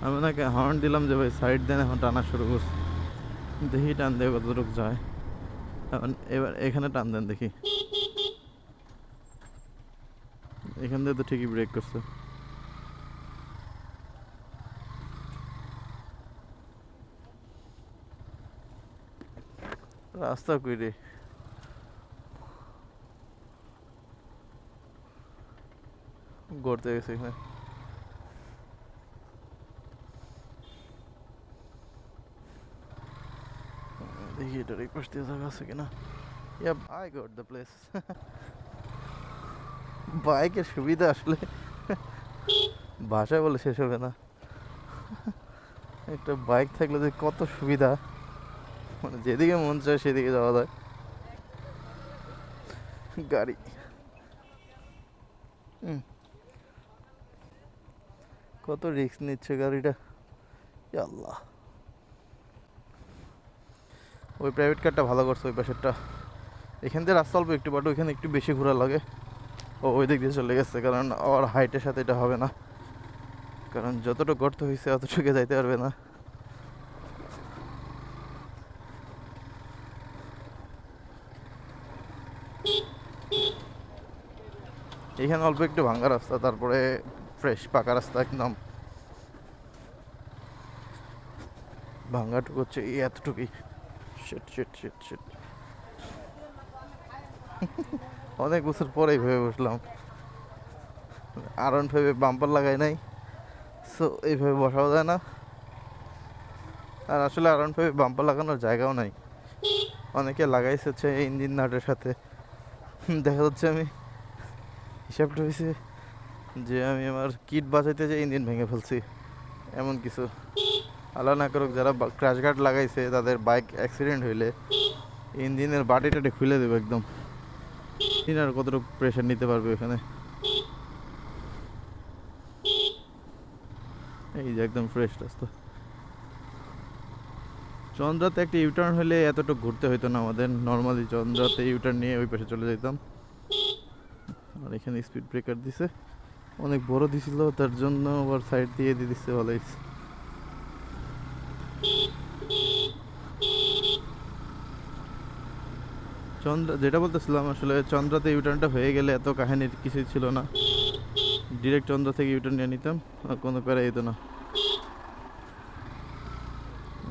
আমি ওনাকে হর্ন দিলাম যে ভাই সাইড দেন, এখন টানা শুরু করছি। দেখি টান দিয়ে কতটুকু যায়। এখন এবার এখানে টান দেন দেখি, এখান দিয়ে তো ঠিকই ব্রেক করছে। রাস্তা কই রে? গড়তে গেছে এখানে। দেখি এটার এই পাশ দিয়ে জায়গা আছে কিনা। Yep, I got the place. বাইকের সুবিধা আসলে ভাষায় বলে শেষ হবে না। একটা বাইক থাকলে যে কত সুবিধা, মানে যেদিকে মন চায় সেদিকে যাওয়া যায়। গাড়ি কত রিস্ক নিচ্ছে গাড়িটা, ইয়া আল্লাহ। ওই প্রাইভেট কারটা ভালো করছে, ওই পাশেরটা। এখান দিয়ে রাস্তা অল্প একটু, বাট ওইখানে একটু বেশি ঘোরা লাগে। ও ওই দিক দিয়ে চলে গেছে, কারণ ওর হাইটের সাথে এটা হবে না, কারণ যতটুকু গর্ত হয়েছে অতটুকু যাইতে পারবে না। এখানে অল্প একটু ভাঙ্গা রাস্তা, তারপরে ফ্রেশ পাকা রাস্তা একদম। ভাঙ্গাটুকু হচ্ছে এই এতটুকুই। Shit shit shit shit. অনেক বছর পরেই ভেবে বসলাম, R15 বাম্পার লাগাই নাই, সো এইভাবে বসাও যায় না। আর আসলে R15 বাম্পার লাগানোর জায়গাও নাই। অনেকে লাগাইছে হচ্ছে ইঞ্জিন নাটের সাথে। দেখা যাচ্ছে আমি হিসাবটা হয়েছে যে আমি আমার কিট বাঁচাইতে যে ইঞ্জিন ভেঙে ফেলছি, এমন কিছু। আল্লাহ না করুক, যারা ক্র্যাশ গার্ড লাগাইছে তাদের বাইক অ্যাক্সিডেন্ট হইলে ইঞ্জিনের বাটিটাটি খুলে দেবে একদম। আর কতটুকু প্রেশার নিতে পারবে এখানে। এই যে একদম ফ্রেশ রাস্তা। চন্দ্রাতে একটা ইউটার্ন হলে এতটুকু ঘুরতে হইতো না আমাদের। নর্মালি চন্দ্রাতে ইউটার্ন নিয়ে ওই পাশে চলে যেতাম। আর এখানে স্পিড ব্রেকার দিছে, অনেক বড় দিছিল, তার জন্য আবার সাইড দিয়ে দিয়ে দিচ্ছে, ভালো হয়েছে। চন্দ্রা যেটা বলতেছিলাম, আসলে চন্দ্রাতে ইউটার্নটা হয়ে গেলে এত কাহিনীর কিছুই ছিল না। ডিরেক্ট চন্দ্রা থেকে ইউটার্ন নিয়ে নিতাম, আর কোনো প্যারা যেত না।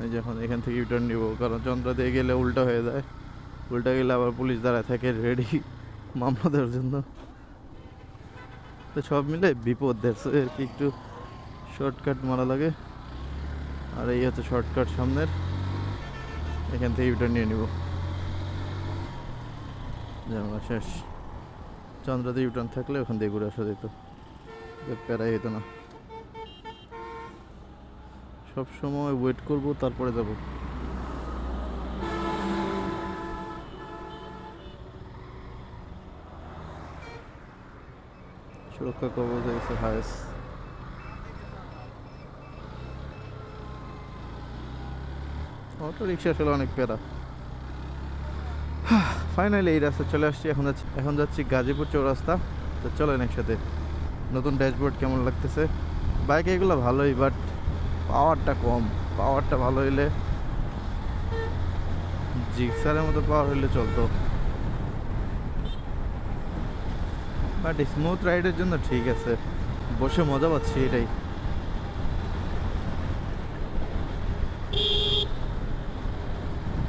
এই যখন এখান থেকে ইউটার্ন নিব, কারণ চন্দ্রা দিয়ে গেলে উল্টা হয়ে যায়। উল্টা গেলে আবার পুলিশ দাঁড়ায় থাকে রেডি মামলা দেওয়ার জন্য। তো সব মিলে বিপদ দেখছে আর কি, একটু শর্টকাট মারা লাগে। আর এই হচ্ছে শর্টকাট সামনের, এখান থেকে ইউটার্ন নিয়ে নিব, ঝামেলা শেষ। চন্দ্রাতে ইউটার্ন থাকলে ওখান দিয়ে ঘুরে আসা যেত, প্যারাই যেত না। সব সময় ওয়েট করব, তারপরে যাব। সুরক্ষা কবচ হয়েছে হায়েস। অটো রিক্সা আসলে অনেক প্যারা। ফাইনালি এই রাস্তা চলে আসছি। এখন যাচ্ছি গাজীপুর চৌরাস্তা। তো চলেন একসাথে। নতুন ড্যাশবোর্ড কেমন লাগতেছে? বাইক এগুলো ভালোই, বাট পাওয়ারটা কম। পাওয়ারটা ভালো হইলে, জিক্সারের মতো পাওয়ার হইলে চলতো, বাট স্মুথ রাইডের জন্য ঠিক আছে, বসে মজা পাচ্ছি এটাই।